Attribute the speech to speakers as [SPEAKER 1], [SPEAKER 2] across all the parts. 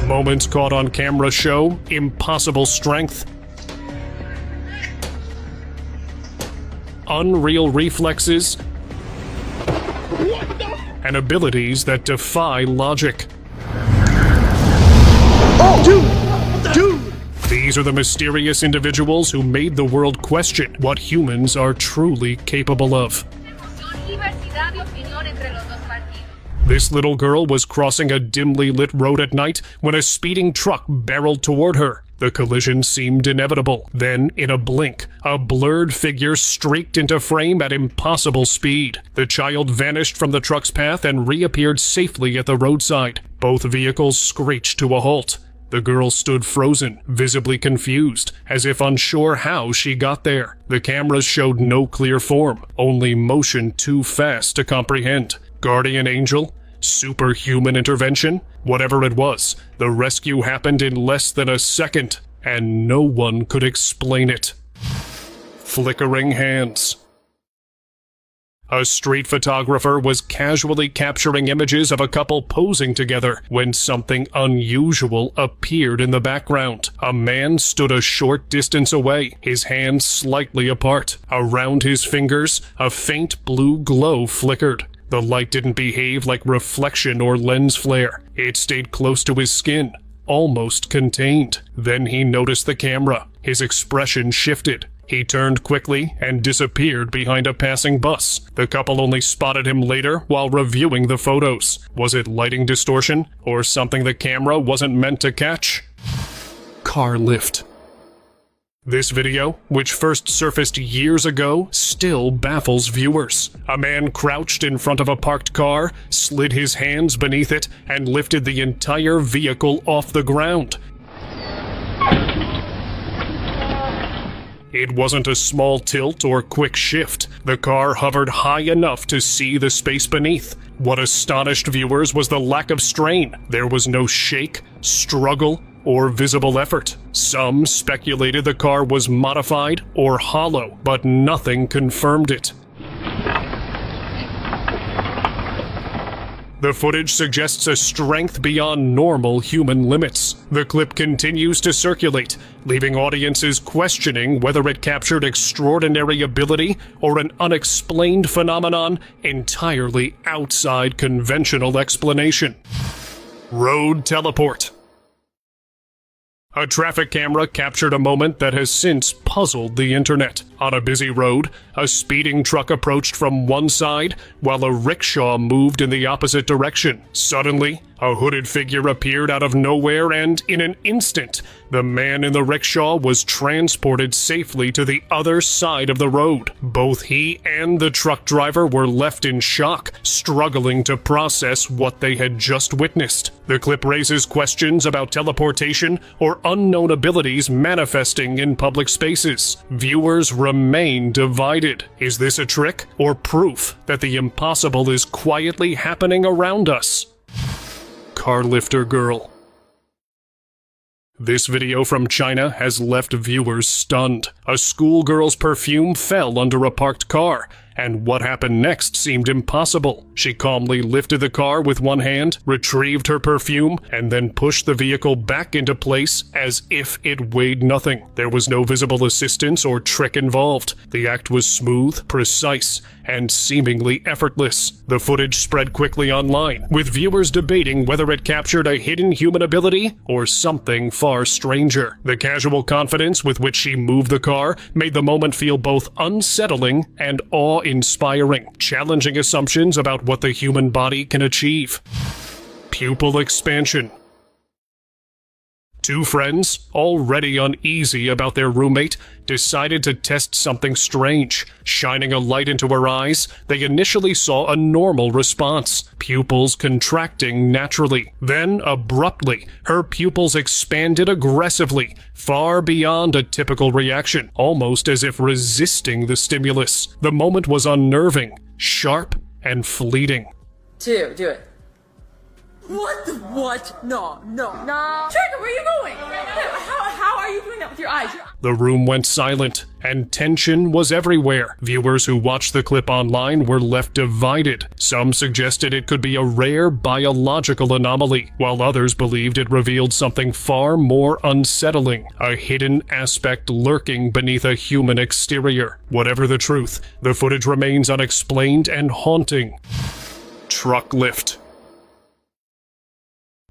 [SPEAKER 1] Moments caught on camera show impossible strength, unreal reflexes, and abilities that defy logic.
[SPEAKER 2] Oh, dude!
[SPEAKER 1] These are the mysterious individuals who made the world question what humans are truly capable of. This little girl was crossing a dimly lit road at night when a speeding truck barreled toward her. The collision seemed inevitable. Then, in a blink, a blurred figure streaked into frame at impossible speed. The child vanished from the truck's path and reappeared safely at the roadside. Both vehicles screeched to a halt. The girl stood frozen, visibly confused, as if unsure how she got there. The cameras showed no clear form, only motion too fast to comprehend. Guardian angel? Superhuman intervention? Whatever it was, the rescue happened in less than a second, and no one could explain it. Flickering hands. A street photographer was casually capturing images of a couple posing together when something unusual appeared in the background. A man stood a short distance away, his hands slightly apart. Around his fingers, a faint blue glow flickered. The light didn't behave like reflection or lens flare. It stayed close to his skin, almost contained. Then he noticed the camera. His expression shifted. He turned quickly and disappeared behind a passing bus. The couple only spotted him later while reviewing the photos. Was it lighting distortion or something the camera wasn't meant to catch? Car lift. This video, which first surfaced years ago, still baffles viewers. A man crouched in front of a parked car, slid his hands beneath it, and lifted the entire vehicle off the ground. It wasn't a small tilt or quick shift. The car hovered high enough to see the space beneath. What astonished viewers was the lack of strain. There was no shake, struggle, or visible effort. Some speculated the car was modified or hollow, but nothing confirmed it. The footage suggests a strength beyond normal human limits. The clip continues to circulate, leaving audiences questioning whether it captured extraordinary ability or an unexplained phenomenon entirely outside conventional explanation. Road teleport. A traffic camera captured a moment that has since puzzled the internet. On a busy road, a speeding truck approached from one side, while a rickshaw moved in the opposite direction. Suddenly, a hooded figure appeared out of nowhere, and in an instant, the man in the rickshaw was transported safely to the other side of the road. Both he and the truck driver were left in shock, struggling to process what they had just witnessed. The clip raises questions about teleportation or unknown abilities manifesting in public spaces. Viewers remain divided. Is this a trick or proof that the impossible is quietly happening around us? Car lifter girl. This video from China has left viewers stunned. A schoolgirl's perfume fell under a parked car, and what happened next seemed impossible. She calmly lifted the car with one hand, retrieved her perfume, and then pushed the vehicle back into place as if it weighed nothing. There was no visible assistance or trick involved. The act was smooth, precise, and seemingly effortless. The footage spread quickly online, with viewers debating whether it captured a hidden human ability or something far stranger. The casual confidence with which she moved the car made the moment feel both unsettling and awe-inspiring, challenging assumptions about what the human body can achieve. Pupil expansion. Two friends, already uneasy about their roommate, decided to test something strange. Shining a light into her eyes, they initially saw a normal response, pupils contracting naturally. Then, abruptly, her pupils expanded aggressively, far beyond a typical reaction, almost as if resisting the stimulus. The moment was unnerving, sharp, and fleeting.
[SPEAKER 3] Two, do it.
[SPEAKER 2] What? No.
[SPEAKER 3] Trigger, where are you going? How are are you doing that with your eyes?
[SPEAKER 1] The room went silent, and tension was everywhere. Viewers who watched the clip online were left divided. Some suggested it could be a rare biological anomaly, while others believed it revealed something far more unsettling, a hidden aspect lurking beneath a human exterior. Whatever the truth, the footage remains unexplained and haunting. Truck lift.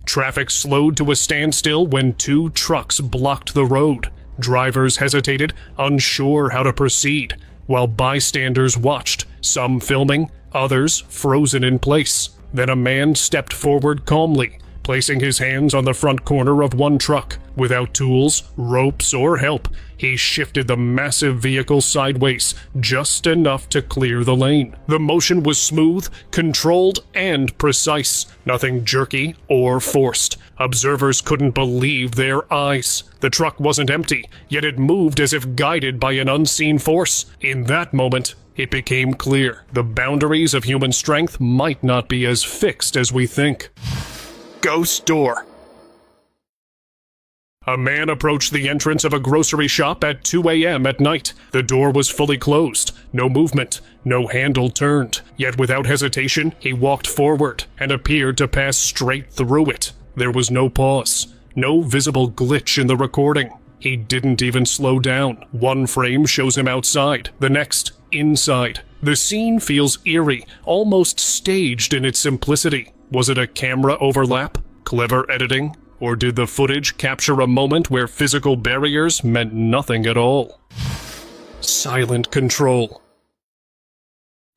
[SPEAKER 1] Traffic slowed to a standstill when two trucks blocked the road. Drivers hesitated, unsure how to proceed, while bystanders watched, some filming, others frozen in place. Then a man stepped forward calmly, placing his hands on the front corner of one truck. Without tools, ropes, or help, he shifted the massive vehicle sideways, just enough to clear the lane. The motion was smooth, controlled, and precise, nothing jerky or forced. Observers couldn't believe their eyes. The truck wasn't empty, yet it moved as if guided by an unseen force. In that moment, it became clear the boundaries of human strength might not be as fixed as we think. Ghost door. A man approached the entrance of a grocery shop at 2 a.m. at night. The door was fully closed, no movement, no handle turned. Yet without hesitation, he walked forward and appeared to pass straight through it. There was no pause, no visible glitch in the recording. He didn't even slow down. One frame shows him outside, the next inside. The scene feels eerie, almost staged in its simplicity. Was it a camera overlap? Clever editing? Or did the footage capture a moment where physical barriers meant nothing at all? Silent control.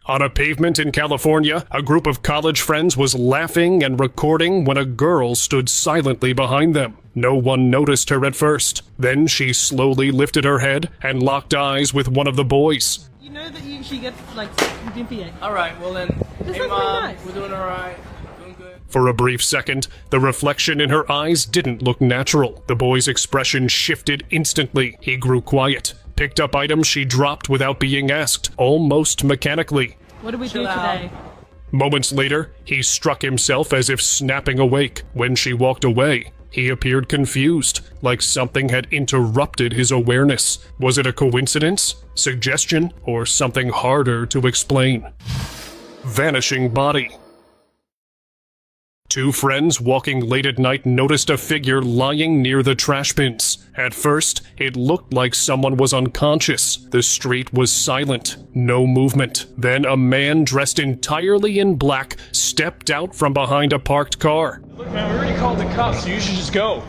[SPEAKER 1] On a pavement in California, a group of college friends was laughing and recording when a girl stood silently behind them. No one noticed her at first. Then she slowly lifted her head and locked eyes with one of the boys.
[SPEAKER 3] You know that you usually get, like, DPA.
[SPEAKER 4] Alright, well then,
[SPEAKER 3] This
[SPEAKER 4] hey
[SPEAKER 3] is
[SPEAKER 4] mom,
[SPEAKER 3] really nice.
[SPEAKER 4] we're doing alright, doing good.
[SPEAKER 1] For a brief second, the reflection in her eyes didn't look natural. The boy's expression shifted instantly. He grew quiet, picked up items she dropped without being asked, almost mechanically.
[SPEAKER 3] What did we
[SPEAKER 4] Chill
[SPEAKER 3] do
[SPEAKER 4] out.
[SPEAKER 3] today?
[SPEAKER 1] Moments later, he struck himself as if snapping awake. When she walked away, he appeared confused, like something had interrupted his awareness. Was it a coincidence, suggestion, or something harder to explain? Vanishing body. Two friends walking late at night noticed a figure lying near the trash bins. At first, it looked like someone was unconscious. The street was silent, no movement. Then a man dressed entirely in black stepped out from behind a parked car.
[SPEAKER 2] Look, man, we already called the cops, so you should just go.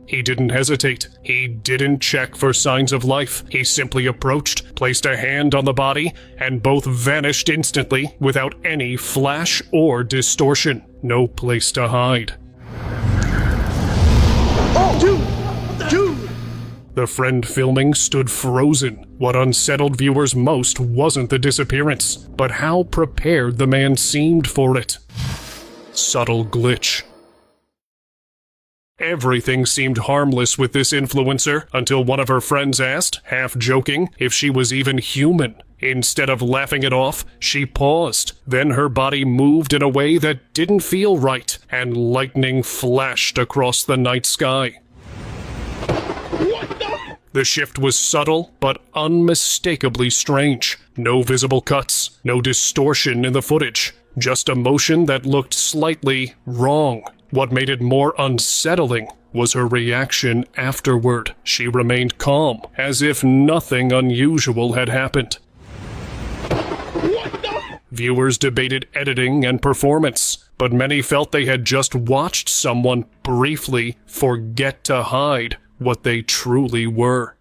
[SPEAKER 1] He didn't hesitate. He didn't check for signs of life. He simply approached, placed a hand on the body, and both vanished instantly without any flash or distortion. No place to hide.
[SPEAKER 2] Oh, dude!
[SPEAKER 1] The friend filming stood frozen. What unsettled viewers most wasn't the disappearance, but how prepared the man seemed for it. Subtle glitch. Everything seemed harmless with this influencer until one of her friends asked, half joking, if she was even human. Instead of laughing it off, she paused. Then her body moved in a way that didn't feel right, and lightning flashed across the night sky. The shift was subtle, but unmistakably strange. No visible cuts, no distortion in the footage, just a motion that looked slightly wrong. What made it more unsettling was her reaction afterward. She remained calm, as if nothing unusual had happened. Viewers debated editing and performance, but many felt they had just watched someone briefly forget to hide what they truly were.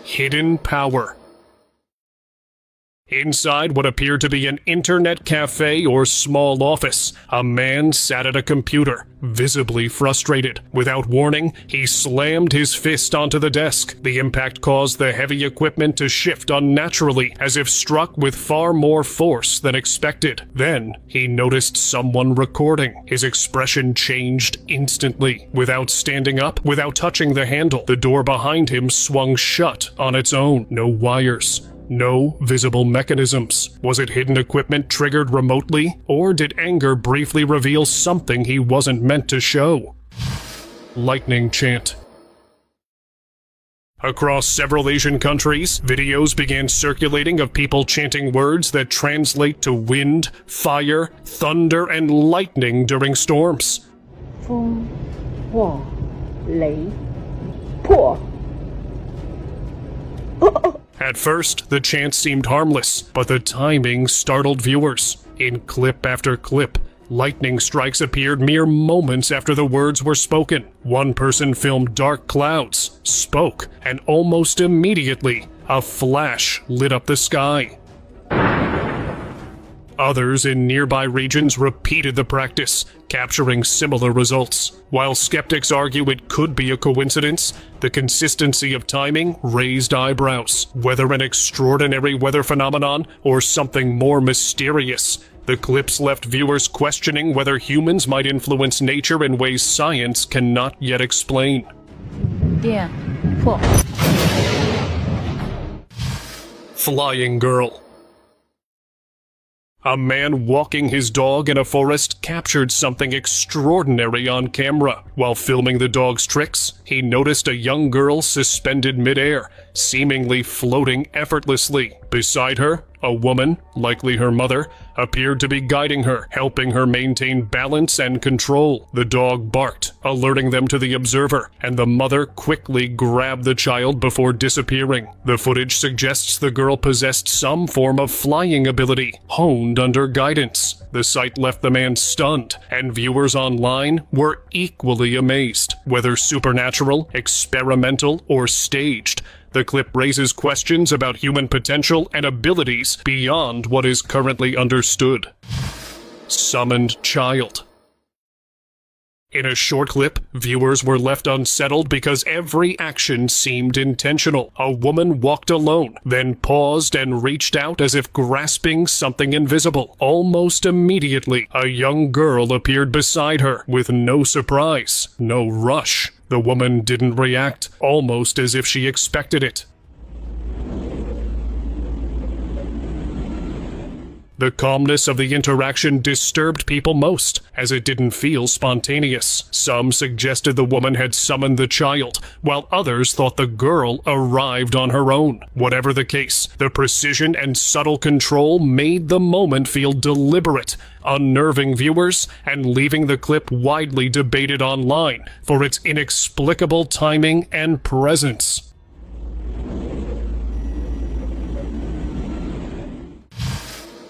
[SPEAKER 1] Hidden power. Inside what appeared to be an internet cafe or small office, a man sat at a computer, visibly frustrated. Without warning, he slammed his fist onto the desk. The impact caused the heavy equipment to shift unnaturally, as if struck with far more force than expected. Then, he noticed someone recording. His expression changed instantly. Without standing up, without touching the handle, the door behind him swung shut on its own. No wires. No visible mechanisms. Was it hidden equipment triggered remotely? Or did anger briefly reveal something he wasn't meant to show? Lightning chant. Across several Asian countries, videos began circulating of people chanting words that translate to wind, fire, thunder, and lightning during storms.
[SPEAKER 5] 风、火、雷、破。
[SPEAKER 1] At first, the chants seemed harmless, but the timing startled viewers. In clip after clip, lightning strikes appeared mere moments after the words were spoken. One person filmed dark clouds, spoke, and almost immediately, a flash lit up the sky. Others in nearby regions repeated the practice, capturing similar results. While skeptics argue it could be a coincidence, the consistency of timing raised eyebrows. Whether an extraordinary weather phenomenon or something more mysterious, the clips left viewers questioning whether humans might influence nature in ways science cannot yet explain.
[SPEAKER 5] 电破。
[SPEAKER 1] Flying girl. A man walking his dog in a forest captured something extraordinary on camera. While filming the dog's tricks, he noticed a young girl suspended midair, seemingly floating effortlessly. Beside her, a woman, likely her mother, appeared to be guiding her, helping her maintain balance and control. The dog barked, alerting them to the observer, and the mother quickly grabbed the child before disappearing. The footage suggests the girl possessed some form of flying ability, honed under guidance. The sight left the man stunned, and viewers online were equally amazed. Whether supernatural, experimental, or staged, the clip raises questions about human potential and abilities beyond what is currently understood. Summoned child. In a short clip, viewers were left unsettled because every action seemed intentional. A woman walked alone, then paused and reached out as if grasping something invisible. Almost immediately, a young girl appeared beside her, with no surprise, no rush. The woman didn't react, almost as if she expected it. The calmness of the interaction disturbed people most, as it didn't feel spontaneous. Some suggested the woman had summoned the child, while others thought the girl arrived on her own. Whatever the case, the precision and subtle control made the moment feel deliberate, unnerving viewers and leaving the clip widely debated online for its inexplicable timing and presence.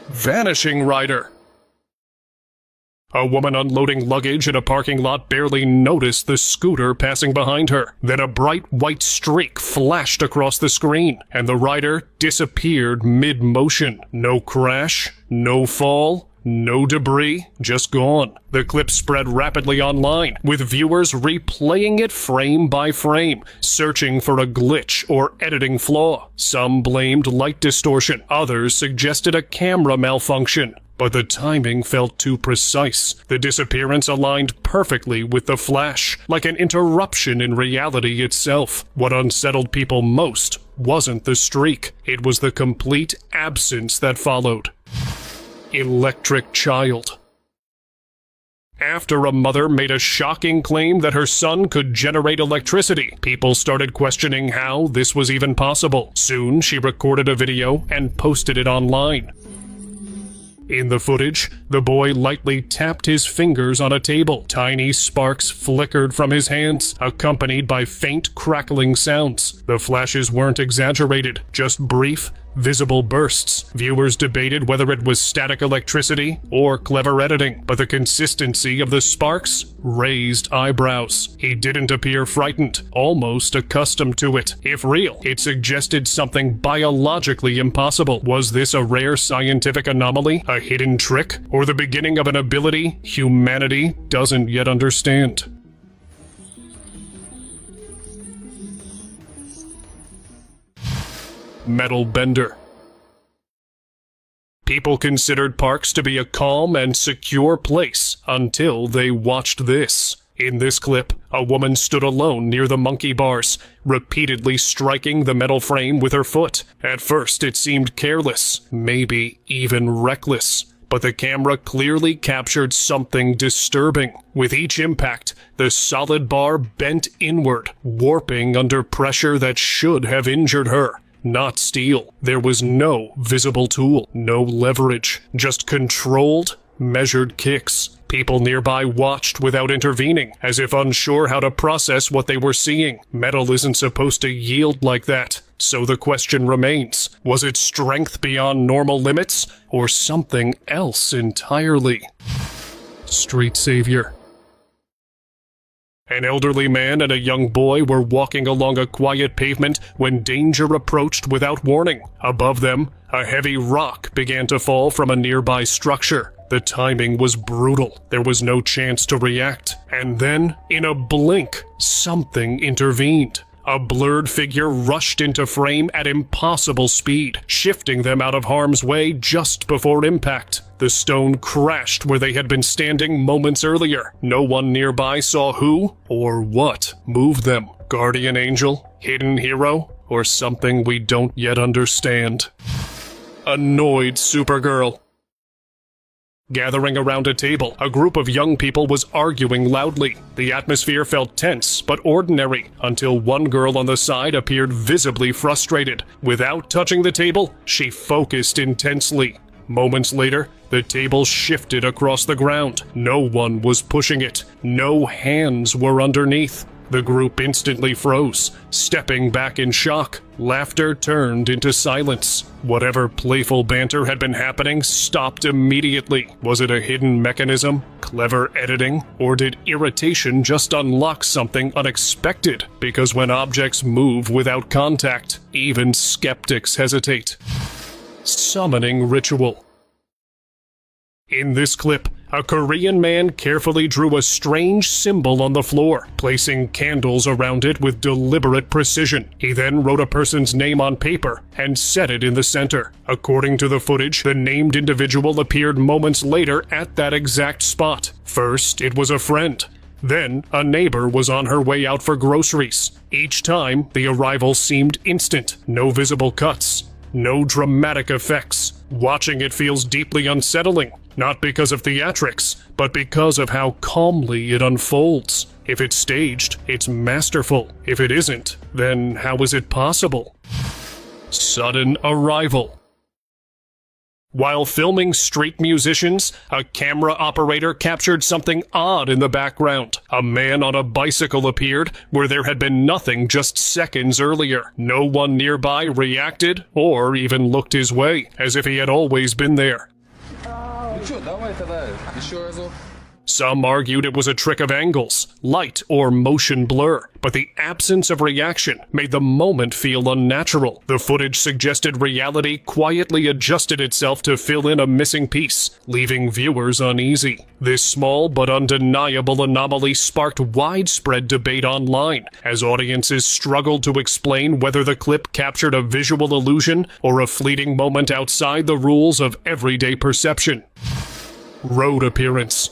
[SPEAKER 1] Vanishing rider. A woman unloading luggage in a parking lot barely noticed the scooter passing behind her. Then a bright white streak flashed across the screen, and the rider disappeared mid-motion. No crash, no fall, no debris, just gone. The clip spread rapidly online, with viewers replaying it frame by frame, searching for a glitch or editing flaw. Some blamed light distortion, others suggested a camera malfunction. But the timing felt too precise. The disappearance aligned perfectly with the flash, like an interruption in reality itself. What unsettled people most wasn't the streak, it was the complete absence that followed. Electric child. After a mother made a shocking claim that her son could generate electricity, people started questioning how this was even possible. Soon, she recorded a video and posted it online. In the footage, the boy lightly tapped his fingers on a table. Tiny sparks flickered from his hands, accompanied by faint crackling sounds. The flashes weren't exaggerated, just brief, visible bursts. Viewers debated whether it was static electricity or clever editing, but the consistency of the sparks raised eyebrows. He didn't appear frightened, almost accustomed to it. If real, it suggested something biologically impossible. Was this a rare scientific anomaly, a hidden trick, or the beginning of an ability humanity doesn't yet understand? Metal bender. People considered parks to be a calm and secure place until they watched this. In this clip, a woman stood alone near the monkey bars, repeatedly striking the metal frame with her foot. At first, it seemed careless, maybe even reckless. but the camera clearly captured something disturbing. With each impact, the solid bar bent inward, warping under pressure that should have injured her. Not steel. There was no visible tool, no leverage, just controlled, measured kicks. People nearby watched without intervening, as if unsure how to process what they were seeing. Metal isn't supposed to yield like that. So the question remains, was it strength beyond normal limits, or something else entirely? Street Savior. An elderly man and a young boy were walking along a quiet pavement when danger approached without warning. Above them, a heavy rock began to fall from a nearby structure. The timing was brutal. There was no chance to react. And then, in a blink, something intervened. A blurred figure rushed into frame at impossible speed, shifting them out of harm's way just before impact. The stone crashed where they had been standing moments earlier. No one nearby saw who or what moved them. Guardian angel? Hidden hero? Or something we don't yet understand? Annoyed Supergirl. Gathering around a table, a group of young people was arguing loudly. The atmosphere felt tense but ordinary until one girl on the side appeared visibly frustrated. Without touching the table, she focused intensely. Moments later, the table shifted across the ground. No one was pushing it. No hands were underneath. The group instantly froze, stepping back in shock. Laughter turned into silence. Whatever playful banter had been happening stopped immediately. Was it a hidden mechanism, clever editing, or did irritation just unlock something unexpected? Because when objects move without contact, even skeptics hesitate. Summoning ritual. In this clip, a Korean man carefully drew a strange symbol on the floor, placing candles around it with deliberate precision. He then wrote a person's name on paper and set it in the center. According to the footage, the named individual appeared moments later at that exact spot. First, it was a friend. Then, a neighbor was on her way out for groceries. Each time, the arrival seemed instant. No visible cuts. No dramatic effects. Watching it feels deeply unsettling. Not because of theatrics, but because of how calmly it unfolds. If it's staged, it's masterful. If it isn't, then how is it possible? Sudden arrival. While filming street musicians, a camera operator captured something odd in the background. A man on a bicycle appeared where there had been nothing just seconds earlier. No one nearby reacted or even looked his way, as if he had always been there. Some argued it was a trick of angles, light, or motion blur, but the absence of reaction made the moment feel unnatural. The footage suggested reality quietly adjusted itself to fill in a missing piece, leaving viewers uneasy. This small but undeniable anomaly sparked widespread debate online, as audiences struggled to explain whether the clip captured a visual illusion or a fleeting moment outside the rules of everyday perception. Road appearance.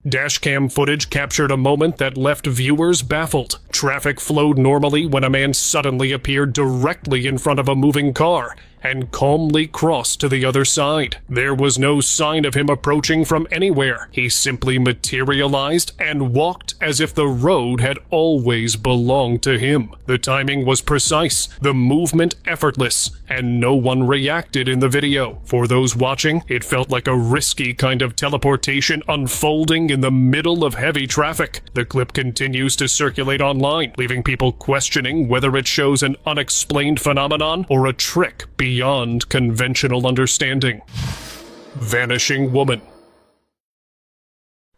[SPEAKER 1] Dashcam footage captured a moment that left viewers baffled. Traffic flowed normally when a man suddenly appeared directly in front of a moving car and calmly crossed to the other side. There was no sign of him approaching from anywhere. He simply materialized and walked as if the road had always belonged to him. The timing was precise, the movement effortless, and no one reacted in the video. For those watching, it felt like a risky kind of teleportation unfolding in the middle of heavy traffic. The clip continues to circulate online, leaving people questioning whether it shows an unexplained phenomenon or a trick beyond conventional understanding. Vanishing woman.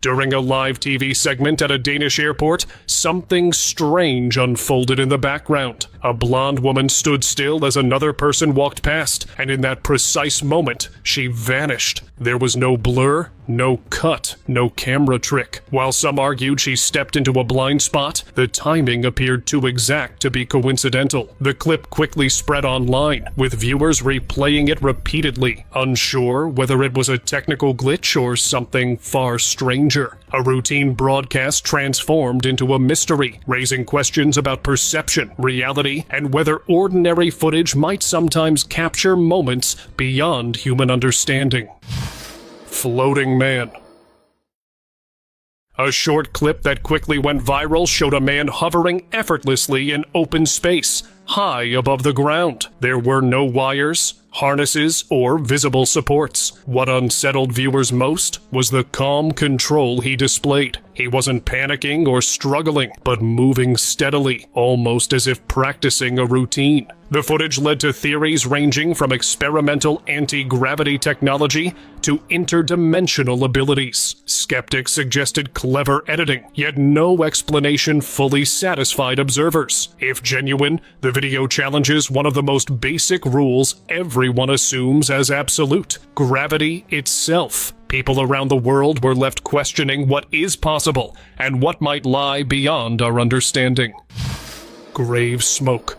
[SPEAKER 1] During a live TV segment at a Danish airport, something strange unfolded in the background. A blonde woman stood still as another person walked past, and in that precise moment, she vanished. There was no blur, no cut, no camera trick. While some argued she stepped into a blind spot, the timing appeared too exact to be coincidental. The clip quickly spread online, with viewers replaying it repeatedly, unsure whether it was a technical glitch or something far stranger. danger. A routine broadcast transformed into a mystery, raising questions about perception, reality, and whether ordinary footage might sometimes capture moments beyond human understanding. Floating Man. A short clip that quickly went viral showed a man hovering effortlessly in open space, high above the ground. There were no wires, harnesses, or visible supports. What unsettled viewers most was the calm control he displayed. He wasn't panicking or struggling, but moving steadily, almost as if practicing a routine. The footage led to theories ranging from experimental anti-gravity technology to interdimensional abilities. Skeptics suggested clever editing, yet no explanation fully satisfied observers. If genuine, the video challenges one of the most basic rules everyone assumes as absolute: gravity itself. People around the world were left questioning what is possible and what might lie beyond our understanding. Grave smoke.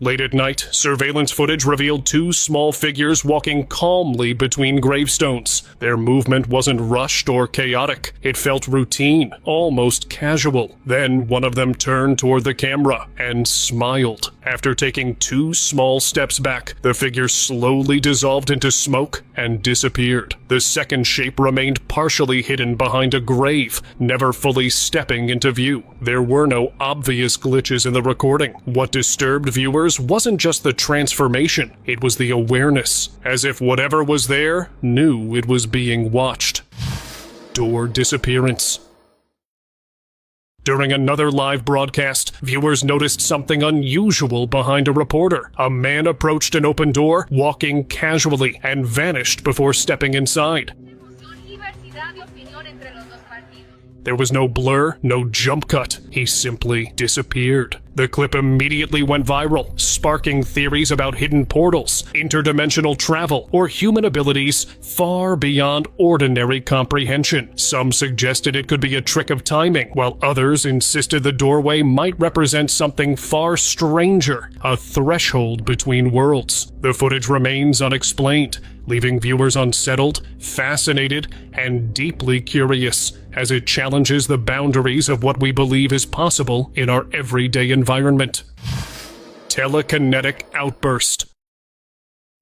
[SPEAKER 1] Late at night, surveillance footage revealed two small figures walking calmly between gravestones. Their movement wasn't rushed or chaotic. It felt routine, almost casual. Then one of them turned toward the camera and smiled. After taking two small steps back, the figure slowly dissolved into smoke and disappeared. The second shape remained partially hidden behind a grave, never fully stepping into view. There were no obvious glitches in the recording. What disturbed viewers wasn't just the transformation, it was the awareness, as if whatever was there knew it was being watched. Door disappearance. During another live broadcast, viewers noticed something unusual behind a reporter. A man approached an open door, walking casually, and vanished before stepping inside. There was no blur, no jump cut. He simply disappeared. The clip immediately went viral, sparking theories about hidden portals, interdimensional travel, or human abilities far beyond ordinary comprehension. Some suggested it could be a trick of timing, while others insisted the doorway might represent something far stranger, a threshold between worlds. The footage remains unexplained, leaving viewers unsettled, fascinated, and deeply curious, as it challenges the boundaries of what we believe is possible in our everyday environment. Telekinetic outburst.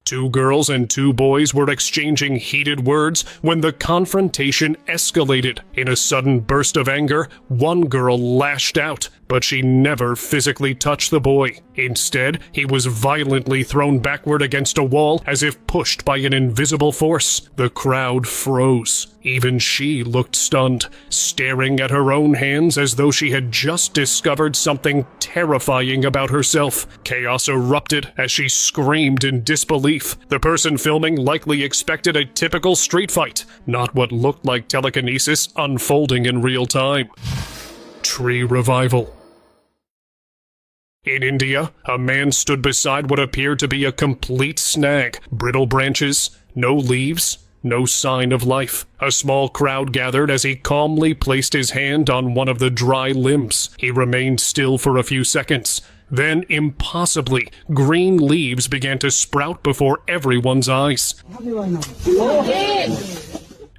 [SPEAKER 1] Two girls and two boys were exchanging heated words when the confrontation escalated. In a sudden burst of anger, one girl lashed out, but she never physically touched the boy. Instead, he was violently thrown backward against a wall as if pushed by an invisible force. The crowd froze. Even she looked stunned, staring at her own hands as though she had just discovered something terrifying about herself. Chaos erupted as she screamed in disbelief. The person filming likely expected a typical street fight, not what looked like telekinesis unfolding in real time. Tree revival. In India, a man stood beside what appeared to be a complete snag. Brittle branches, no leaves, no sign of life. A small crowd gathered as he calmly placed his hand on one of the dry limbs. He remained still for a few seconds. Then, impossibly, green leaves began to sprout before everyone's eyes.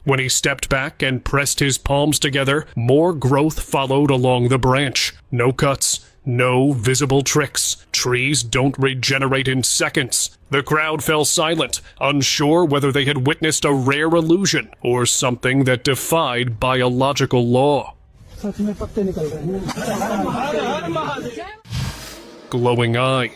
[SPEAKER 1] When he stepped back and pressed his palms together, more growth followed along the branch. No cuts, no visible tricks. Trees don't regenerate in seconds. The crowd fell silent, unsure whether they had witnessed a rare illusion or something that defied biological law. Glowing eye.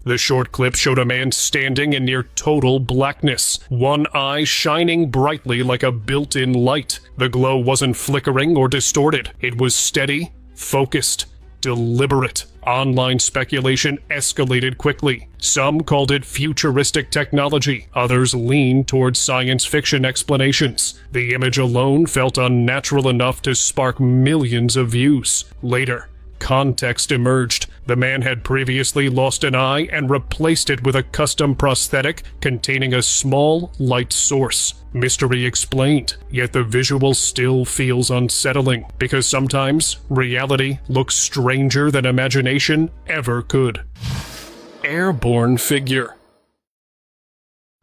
[SPEAKER 1] The short clip showed a man standing in near total blackness, one eye shining brightly like a built-in light. The glow wasn't flickering or distorted. It was steady, focused, deliberate. Online speculation escalated quickly. Some called it futuristic technology. Others leaned towards science fiction explanations. The image alone felt unnatural enough to spark millions of views. Later, context emerged. The man had previously lost an eye and replaced it with a custom prosthetic containing a small light source. Mystery explained, yet the visual still feels unsettling, because sometimes reality looks stranger than imagination ever could. Airborne figure.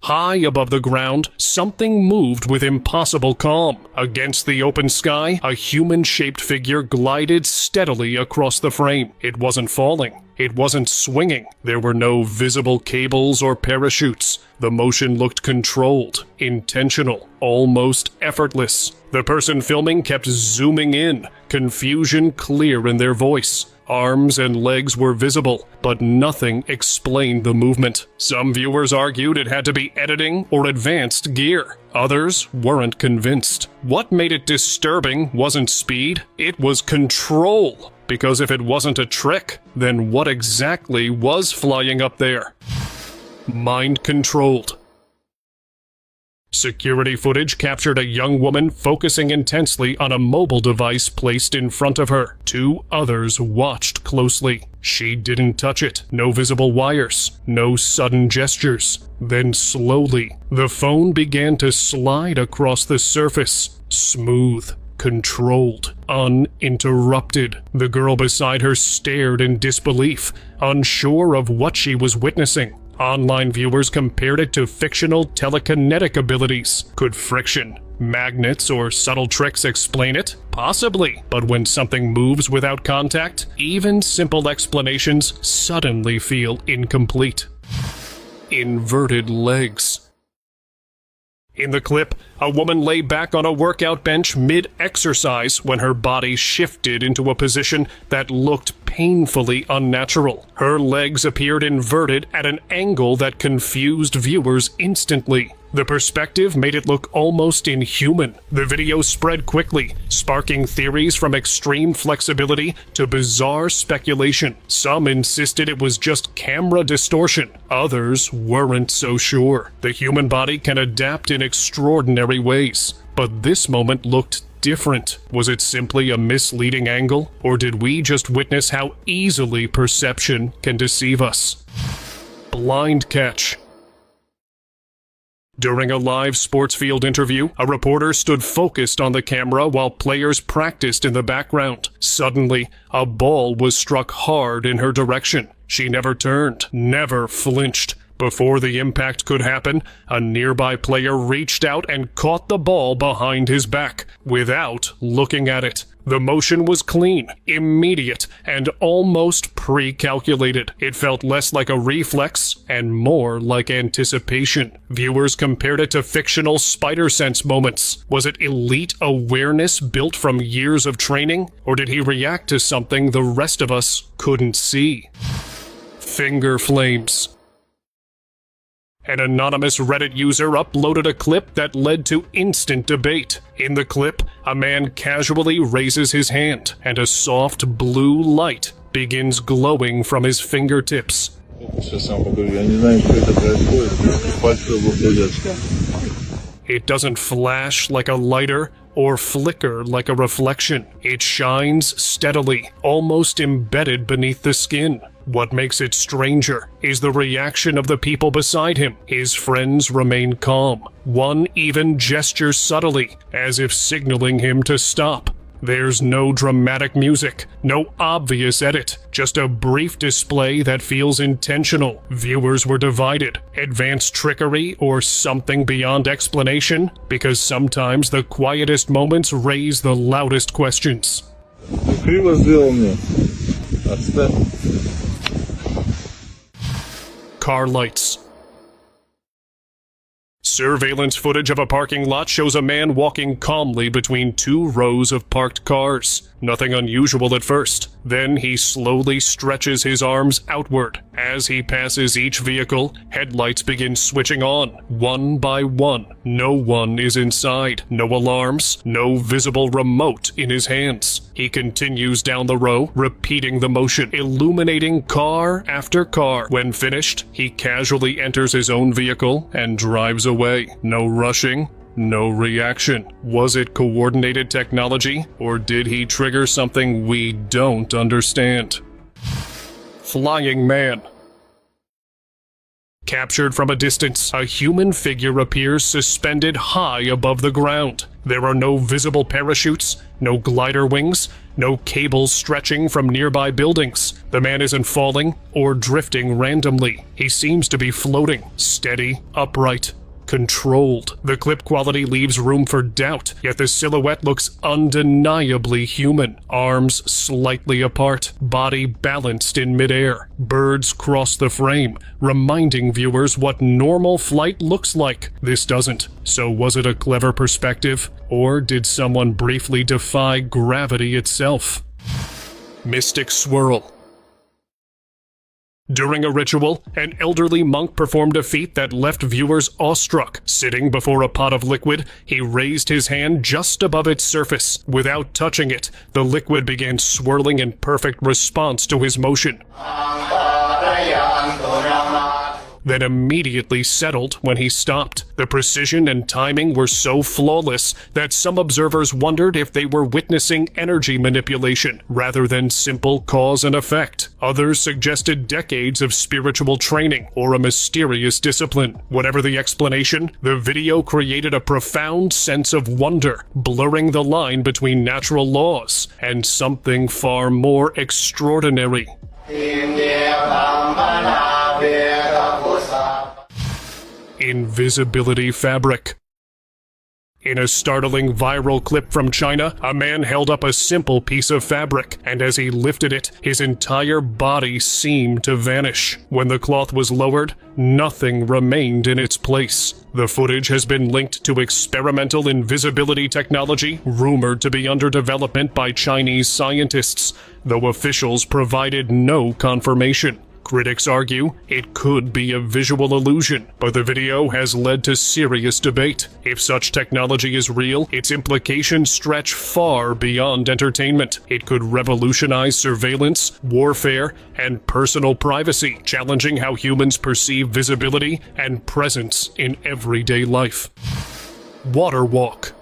[SPEAKER 1] High above the ground, something moved with impossible calm. Against the open sky, a human-shaped figure glided steadily across the frame. It wasn't falling. It wasn't swinging. There were no visible cables or parachutes. The motion looked controlled, intentional, almost effortless. The person filming kept zooming in, confusion clear in their voice. Arms and legs were visible, but nothing explained the movement. Some viewers argued it had to be editing or advanced gear. Others weren't convinced. What made it disturbing wasn't speed, it was control. Because if it wasn't a trick, then what exactly was flying up there? Mind-controlled. Security footage captured a young woman focusing intensely on a mobile device placed in front of her. Two others watched closely. She didn't touch it. No visible wires. No sudden gestures. Then slowly, the phone began to slide across the surface. Smooth. Controlled, uninterrupted. The girl beside her stared in disbelief, unsure of what she was witnessing. Online viewers compared it to fictional telekinetic abilities. Could friction, magnets, or subtle tricks explain it? Possibly. But when something moves without contact, even simple explanations suddenly feel incomplete. Inverted legs. In the clip, a woman lay back on a workout bench mid-exercise when her body shifted into a position that looked painfully unnatural. Her legs appeared inverted at an angle that confused viewers instantly. The perspective made it look almost inhuman. The video spread quickly, sparking theories from extreme flexibility to bizarre speculation. Some insisted it was just camera distortion. Others weren't so sure. The human body can adapt in extraordinary ways. But this moment looked different. Was it simply a misleading angle? Or did we just witness how easily perception can deceive us? Blind catch. During a live sports field interview, a reporter stood focused on the camera while players practiced in the background. Suddenly, a ball was struck hard in her direction. She never turned, never flinched. Before the impact could happen, a nearby player reached out and caught the ball behind his back, without looking at it. The motion was clean, immediate, and almost pre-calculated. It felt less like a reflex and more like anticipation. Viewers compared it to fictional spider sense moments. Was it elite awareness built from years of training? Or did he react to something the rest of us couldn't see? Finger flames. An anonymous Reddit user uploaded a clip that led to instant debate. In the clip, a man casually raises his hand, and a soft blue light begins glowing from his fingertips. It doesn't flash like a lighter or flicker like a reflection. It shines steadily, almost embedded beneath the skin. What makes it stranger is the reaction of the people beside him. His friends remain calm. One even gestures subtly, as if signaling him to stop. There's no dramatic music, no obvious edit, just a brief display that feels intentional. Viewers were divided. Advanced trickery or something beyond explanation? Because sometimes the quietest moments raise the loudest questions.
[SPEAKER 6] Криво сделал мне. Отставь.
[SPEAKER 1] Car lights. Surveillance footage of a parking lot shows a man walking calmly between two rows of parked cars. Nothing unusual at first. Then he slowly stretches his arms outward. As he passes each vehicle, headlights begin switching on, one by one. No one is inside. No alarms. No visible remote in his hands. He continues down the row, repeating the motion, illuminating car after car. When finished, he casually enters his own vehicle and drives away. No rushing. No reaction. Was it coordinated technology, or did he trigger something we don't understand? Flying man. Captured from a distance, a human figure appears suspended high above the ground. There are no visible parachutes, no glider wings, no cables stretching from nearby buildings. The man isn't falling or drifting randomly. He seems to be floating, steady, upright, controlled. The clip quality leaves room for doubt, yet the silhouette looks undeniably human. Arms slightly apart, body balanced in midair. Birds cross the frame, reminding viewers what normal flight looks like. This doesn't. So was it a clever perspective? Or did someone briefly defy gravity itself? Mystic swirl. During a ritual, an elderly monk performed a feat that left viewers awestruck. Sitting before a pot of liquid, he raised his hand just above its surface. Without touching it, the liquid began swirling in perfect response to his motion, then immediately settled when he stopped. The precision and timing were so flawless that some observers wondered if they were witnessing energy manipulation rather than simple cause and effect. Others suggested decades of spiritual training or a mysterious discipline. Whatever the explanation, the video created a profound sense of wonder, blurring the line between natural laws and something far more extraordinary. Invisibility fabric. In a startling viral clip from China, a man held up a simple piece of fabric, and as he lifted it, his entire body seemed to vanish. When the cloth was lowered, nothing remained in its place. The footage has been linked to experimental invisibility technology, rumored to be under development by Chinese scientists, though officials provided no confirmation. Critics argue it could be a visual illusion, but the video has led to serious debate. If such technology is real, its implications stretch far beyond entertainment. It could revolutionize surveillance, warfare, and personal privacy, challenging how humans perceive visibility and presence in everyday life. Water walk.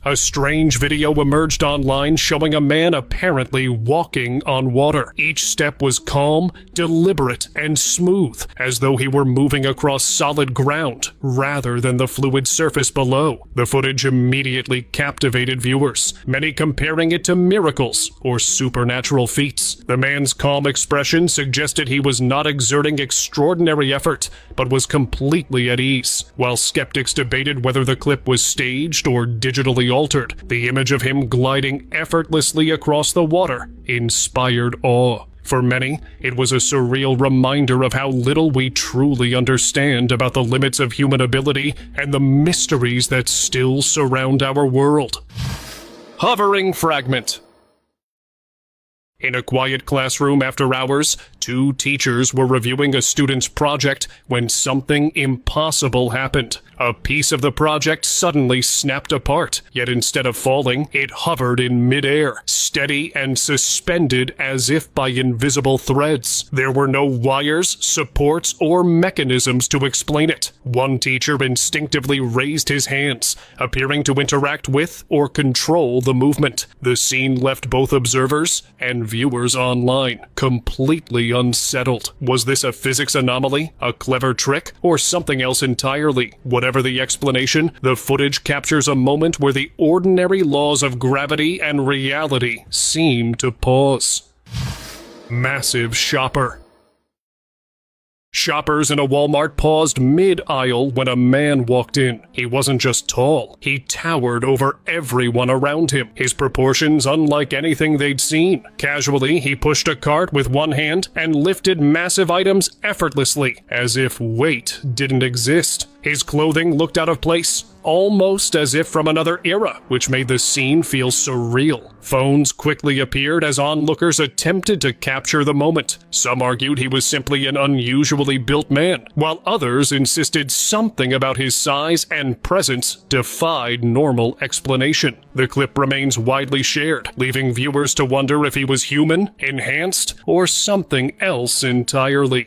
[SPEAKER 1] A strange video emerged online showing a man apparently walking on water. Each step was calm, deliberate, and smooth, as though he were moving across solid ground rather than the fluid surface below. The footage immediately captivated viewers, many comparing it to miracles or supernatural feats. The man's calm expression suggested he was not exerting extraordinary effort, but was completely at ease. While skeptics debated whether the clip was staged or digitally altered, the image of him gliding effortlessly across the water inspired awe. For many, it was a surreal reminder of how little we truly understand about the limits of human ability and the mysteries that still surround our world. Hovering fragment. In a quiet classroom after hours, two teachers were reviewing a student's project when something impossible happened. A piece of the project suddenly snapped apart, yet instead of falling, it hovered in midair, steady and suspended as if by invisible threads. There were no wires, supports, or mechanisms to explain it. One teacher instinctively raised his hands, appearing to interact with or control the movement. The scene left both observers and viewers online completely unsettled. Was this a physics anomaly, a clever trick, or something else entirely? Whatever the explanation, the footage captures a moment where the ordinary laws of gravity and reality seem to pause. Massive shopper. Shoppers in a Walmart paused mid-aisle when a man walked in. He wasn't just tall, he towered over everyone around him, his proportions unlike anything they'd seen. Casually, he pushed a cart with one hand and lifted massive items effortlessly, as if weight didn't exist. His clothing looked out of place, almost as if from another era, which made the scene feel surreal. Phones quickly appeared as onlookers attempted to capture the moment. Some argued he was simply an unusually built man, while others insisted something about his size and presence defied normal explanation. The clip remains widely shared, leaving viewers to wonder if he was human, enhanced, or something else entirely.